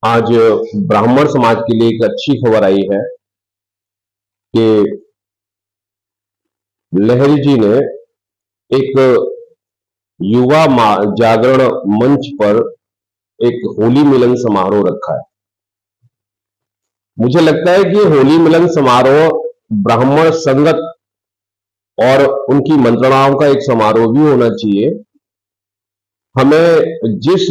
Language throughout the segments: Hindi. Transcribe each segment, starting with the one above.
आज ब्राह्मण समाज के लिए एक अच्छी खबर आई है कि लहरी जी ने एक जागरण मंच पर एक होली मिलन समारोह रखा है। मुझे लगता है कि होली मिलन समारोह ब्राह्मण संगत और उनकी मंत्रणाओं का एक समारोह भी होना चाहिए। हमें जिस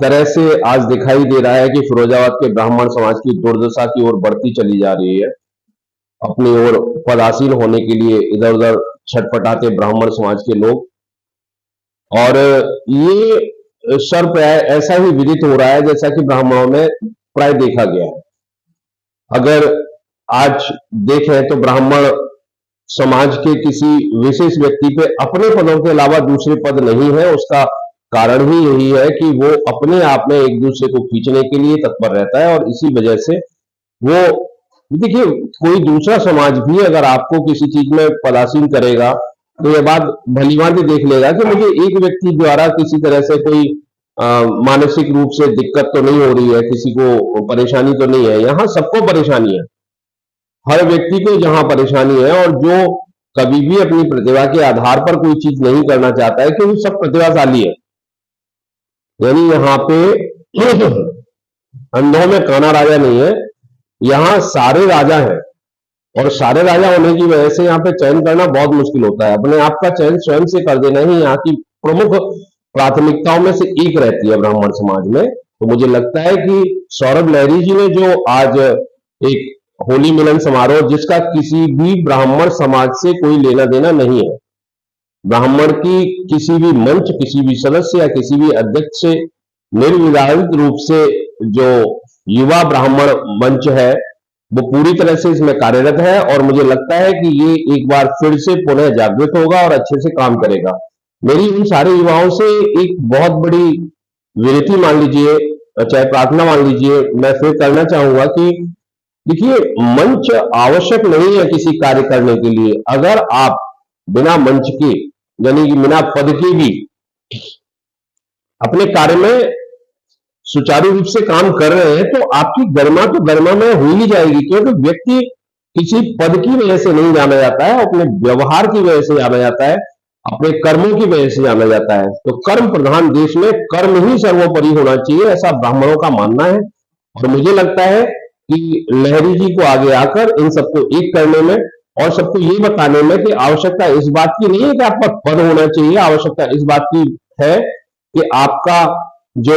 तरह से आज दिखाई दे रहा है कि फिरोजाबाद के ब्राह्मण समाज की दुर्दशा की ओर बढ़ती चली जा रही है, अपनी ओर पदासीन होने के लिए इधर उधर छटपटाते ब्राह्मण समाज के लोग, और ये सर्प ऐसा ही विदित हो रहा है जैसा कि ब्राह्मणों में प्राय देखा गया है। अगर आज देखें तो ब्राह्मण समाज के किसी विशेष व्यक्ति पे अपने पदों के अलावा दूसरे पद नहीं है। उसका कारण ही यही है कि वो अपने आप में एक दूसरे को खींचने के लिए तत्पर रहता है, और इसी वजह से वो, देखिए, कोई दूसरा समाज भी अगर आपको किसी चीज में पदासीन करेगा तो यह बात भलीभांति देख लेगा कि मुझे एक व्यक्ति द्वारा किसी तरह से कोई मानसिक रूप से दिक्कत तो नहीं हो रही है, किसी को परेशानी तो नहीं है। यहाँ सबको परेशानी है, हर व्यक्ति को जहां परेशानी है, और जो कभी भी अपनी प्रतिभा के आधार पर कोई चीज नहीं करना चाहता है, क्योंकि सब प्रतिभाशाली है। यानी यहाँ पे अंधों में काना राजा नहीं है, यहाँ सारे राजा हैं, और सारे राजा होने की वजह से यहाँ पे चयन करना बहुत मुश्किल होता है। अपने आप का चयन स्वयं से कर देना ही यहाँ की प्रमुख प्राथमिकताओं में से एक रहती है ब्राह्मण समाज में। तो मुझे लगता है कि सौरभ लहरी जी ने जो आज एक होली मिलन समारोह, जिसका किसी भी ब्राह्मण समाज से कोई लेना देना नहीं है, ब्राह्मण की किसी भी मंच, किसी भी सदस्य या किसी भी अध्यक्ष से निर्विवादित रूप से जो युवा ब्राह्मण मंच है वो पूरी तरह से इसमें कार्यरत है, और मुझे लगता है कि ये एक बार फिर से पुनः जागृत होगा और अच्छे से काम करेगा। मेरी उन सारे युवाओं से एक बहुत बड़ी विनती मान लीजिए, चाहे प्रार्थना मान लीजिए, मैं फिर करना चाहूंगा कि देखिए, मंच आवश्यक नहीं है किसी कार्य करने के लिए। अगर आप बिना मंच के, यानी कि बिना पद के भी अपने कार्य में सुचारू रूप से काम कर रहे हैं, तो आपकी गरिमा तो गरिमा में हो ही जाएगी। क्योंकि व्यक्ति किसी पद की वजह से नहीं जाना जाता है, अपने व्यवहार की वजह से जाना जाता है, अपने कर्मों की वजह से जाना जाता है। तो कर्म प्रधान देश में कर्म ही सर्वोपरि होना चाहिए, ऐसा ब्राह्मणों का मानना है। और मुझे लगता है कि लहरी जी को आगे आकर इन सबको एक करने में और सबको ये बताने में कि आवश्यकता इस बात की नहीं है कि आपका पद होना चाहिए, आवश्यकता इस बात की है कि आपका जो